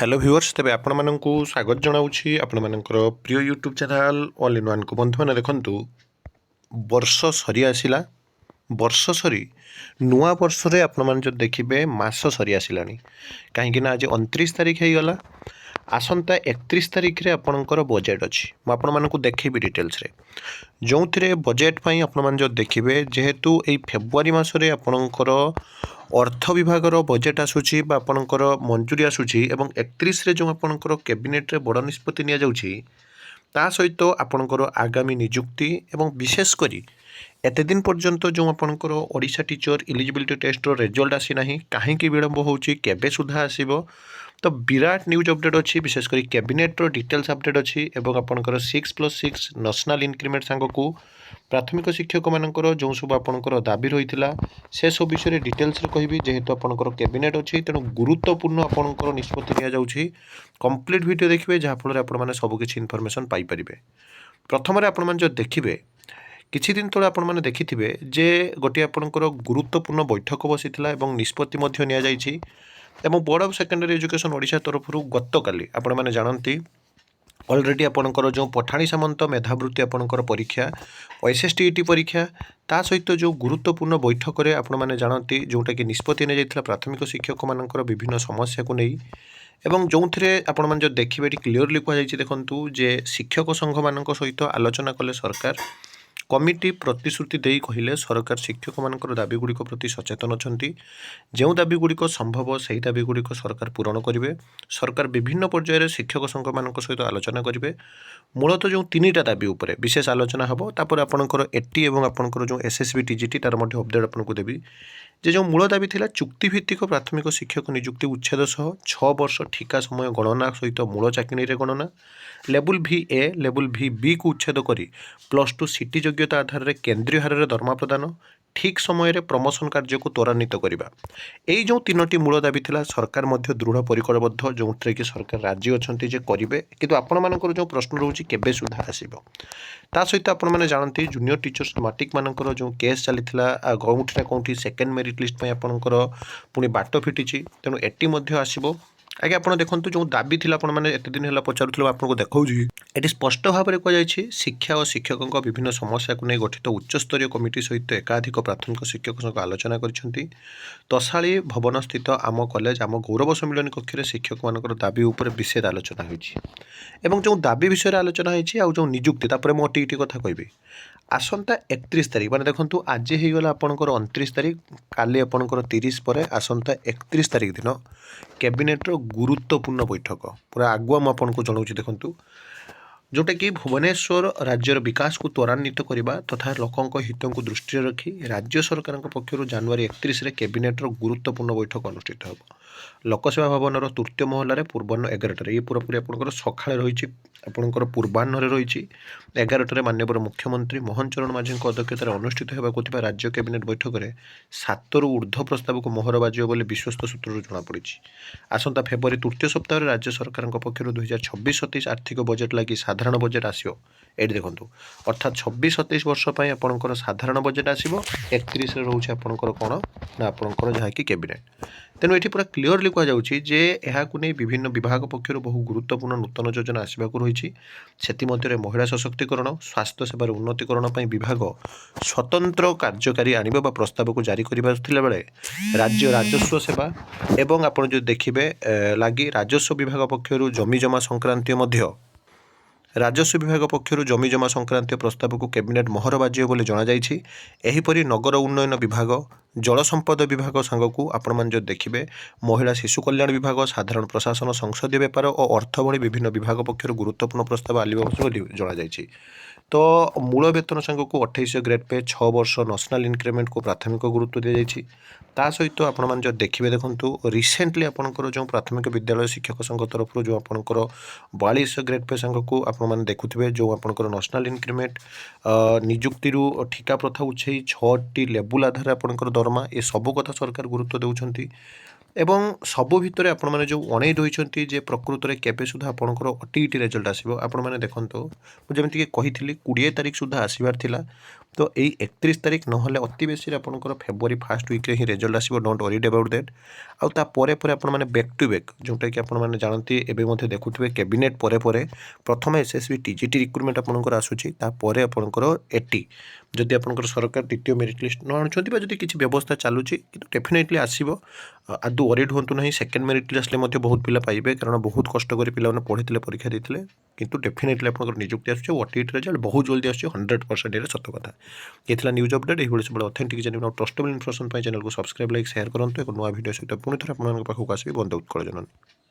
Hello viewers तेज आपण मानक स्वागत जनाऊँगी आपण मानकर प्रिय YouTube channel all in one को बंधु मैंने देखु वर्ष सरी आसला वर्ष सरी नुआ वर्ष रे आपण मैंने जो देखिए मास सरी आसला कहीं आज 29 तारीख हो गला आसंता 31 तारीख रे आपणकर बजेट अच्छी मुझे देखी डिटेल्स रे जो थे बजेट पाई आपण मैंने जो देखिए जेहेतु यही फेब्रुआरी मसरे आपणकर अर्थ विभाग बजेट आसूची आपणकर मंजूरी आसूची एवं 31 रे जो आपणकर कैबिनेट रे बड़ निष्पत्ति निया जाउची ता सहित आपणकर आगामी नियुक्ति एवं विशेषकर एते दिन पर्यंत जो आपणकर Odisha teacher eligibility test result आसी नाही कहीं विलंब होउची केबे सुधा आसीबो तो विराट न्यूज अपडेट अच्छी विशेषकर कैबिनेट डिटेल्स अपडेट अच्छी एवं आपणकर 6+6 नेशनल इंक्रीमेंट सांग को प्राथमिक शिक्षक मानकर जो सब आपणकर दाबी रही से सब विषय डिटेल्स कहबी जेहेतु आपणकर कैबिनेट अच्छी तेणु गुरुत्वपूर्ण आपणकर निष्पत्ति निया जाउछि कंप्लीट वीडियो देखिए जहाँफल आपण मैंने सबकि इनफर्मेशन पाइपर प्रथम आपण मैंने जो देखिए किछि दिन तले आपण मैंने देखिथिबे जे गोटे आपणकर गुरुत्वपूर्ण बैठक बसीथिला एवं निष्पत्ति मध्य निया जाइछि एवं board of secondary education Odisha तरफ गत काली आपण मैंने जानती ऑलरेडी आपणकर जो पठाणी सामंत मेधावृत्ति आपणकर परीक्षा एसएसटीईटी परीक्षा ता सहित जो गुरुत्वपूर्ण बैठक में आपण मैंने जानती जोटा कि निष्पत्ति नि जाइथिला प्राथमिक शिक्षक मानकर विभिन्न समस्या को नहीं एवं जो थे आपण मैंने जो देखिए क्लीयरली कहुई देखूँ जे शिक्षक संघ मान सहित आलोचना कले सरकार कमिटी प्रतिश्रुति दे कहले सरकार शिक्षक मानकर दाबीगुड़िक प्रति सचेतन अच्छा जो दाबीगुड़िक संभव से दाबीगुड़िक सरकार पूरण करेंगे सरकार विभिन्न पर्यायर शिक्षक संघ मान सहित आलोचना करेंगे मूलतः जो 3टा दाबी उपर विशेष आलोचना हम तापर आपंकर एटी और आपंकर जो एसएसबी टीजीटी तार अपडेट आपको देवी जे जो मूल दाबी थिला चुक्तिभित्तिक प्राथमिक शिक्षक नियुक्ति उच्छेद सह 6 वर्ष ठिका समय गणना सहित मूल चाकरी गणना लेवल भी ए लेवल भी बी को उच्छेद करी +2 सीटी योग्यता आधार में केन्द्रीय हार में दरमा प्रदान ठीक समय प्रमोशन कार्य को त्वरान्वित करवा यही जो 3टी मूल दाबी थिला सरकार मध्य दृढ़ परिकरबद्ध जो थे कि सरकार राजी अच्छा जे करेंगे किंतु आपण मानकर जो प्रश्न रोचे केबे सुधा आसीबो ता सहित आपण मैंने जानते जूनियर टीचर्स माटिक मानकर जो केस चली कौटी ना कौटी सेकेंड मेरिट लिस्ट आपणकर पुणी बाट फिटी तेणु एटी आसो आगे आप देखो जो दाबी थी मैंने एत दिन है पचारूँ आपको देखा ये स्पष्ट भाव में कहुई शिक्षा और शिक्षकों विभिन्न समस्या को नहीं गठित उच्चस्तरीय कमिटी सहित एकाधिक प्राथमिक शिक्षक संग आलोचना कर तशाड़ी भवन स्थित आम कॉलेज आम गौरव सम्मिलन कक्ष में शिक्षक मान दाबी उपर विशेष आलोचना हो जो दाबी विषय आलोचना हो निजुक्ति मुझे टी कथा कहबी आसंता 31 तारीख माने देखंतु आज ही गला आपनकर 29 तारीख काली आपनकर 30 पर आसंता 31 तारीख दिन कैबिनेट रो गुरुत्वपूर्ण बैठक पूरा आगुआ मु आपनको जणाउछि देखंतु जोटा कि भुवनेश्वर राज्यर विकास को त्वरान्वित करने तथा लोकों हित को दृष्टि रखी राज्य सरकार पक्षर जनवरी 31 कैबिनेट रो गुरुत्वपूर्ण बैठक अनुष्ठित हो लोकसेवा भवन तृतीय महलार पूर्वाह्न 11टार ये पूरापूरी आपंकर सका रही आपंकर पूर्वाह्न रही 11टार माननीय मुख्यमंत्री मोहन चरण माझी अध्यक्षतार अनुष्ठित होगा राज्य कैबिनेट बैठक में 7 रु ऊर्ध्व प्रस्ताव को मोहर बाजिब बोली विश्वस्त सूत्र जमापड़ी आसंता फेब्रुआरी तृतीय सप्ताह राज्य सरकार पक्षर 2026-27 आर्थिक बजेट लगी साधारण बजेट आसो ये देखूँ अर्थात 26-27 वर्ष पर आपंकर साधारण बजेट आसो 31 रोचे आपंकर कौन ना आपंकर जहाँकि कैबिनेट तेणु ये पूरा क्लीयरली कहुच्छी जे यहाँ नहीं विभिन्न विभाग पक्षर बहु गुरुत्वपूर्ण नूतन योजना आसवाक रही से महिला सशक्तिकरण स्वास्थ्य सेवार उन्नतीकरण विभाग स्वतंत्र कार्यकारी आने प्रस्ताव को जारी करने बेले राज्य राजस्व सेवा एवं आप जो देखिए लगी राजस्व विभाग पक्षर जमीजमा संक्रांतीय राजस्व विभाग पक्षर जमीजमा संक्रांतीय प्रस्ताव को कैबिनेट मोहर बाजिब बोली जनाई नगर उन्नयन विभाग जल संपद विभाग सांग को आपण जो देखिए महिला शिशु कल्याण विभाग साधारण प्रशासन संसदीय व्यापार और अर्थ भली विभिन्न विभाग पक्षर गुरुत्वपूर्ण प्रस्ताव आलिबोली जनाई तो मूल वेतन सांग को 28 ग्रेड पे 6 वर्ष नेशनल इंक्रीमेंट को प्राथमिक गुरुत्व दी जाइए ता सहित आपण जो देखिए देखूँ रिसेंटली आपंकर जो प्राथमिक विद्यालय शिक्षक संघ तरफ जो आपंकर 42 ग्रेड पे सांग को आपने देखुए जो आपंकर नेशनल इंक्रीमेंट निजुक्ति ठिका प्रथा उछे 6टी लेवल आधार आपंकर दरमा ये सब कथा सरकार गुरुत्व देउछंती एवं सबु भितर आपण माने जो अणई रही जे प्रकृत में केबे सुधा आपंकर ओटीईटी रिजल्ट आसो आपण माने देखंतो जमीक कही 20 तारीख सुधा आसबार थिला तो यही 31 तारिख नहले अति बेसी आपंकर फेब्रुआरी फास्ट वीक्रे ही रेजल्ट आसो डोंट वरीड अबाउट दैट आउे आपने बैक टू बैक जोटा कि आपने जानते एवं देखुए कैबिनेट प्रथम एसएसबी टीजीटी रिक्रुटमेंट आपंकर आसूसी आपंकर एटी जदि आपंकर सरकार द्वितीय मेरिट लिस्ट न आणुंट जदि किसी व्यवस्था चलुची कि डेफिनेटली आसो आदु वरीड हूँ ना सेकेंड मेरिट लिस्ट आसले बहुत पिला पाइबे कारण बहुत कष्ट कर पिला पढ़ी परीक्षा देते किंतु डेफिनेटली आपंकर निजुक्ति आसूँ ओटीटी रिजल्ट बहुत जल्दी आसूँ 100% सत कथा ये न्यूज अपडेट ये सब authentic genuine trustable information channel को सब्सक्राइब लाइक शेयर करूँ एक नुआ वीडियो सहित पुणी थे आपको आसबि बंद उत्कल जननी।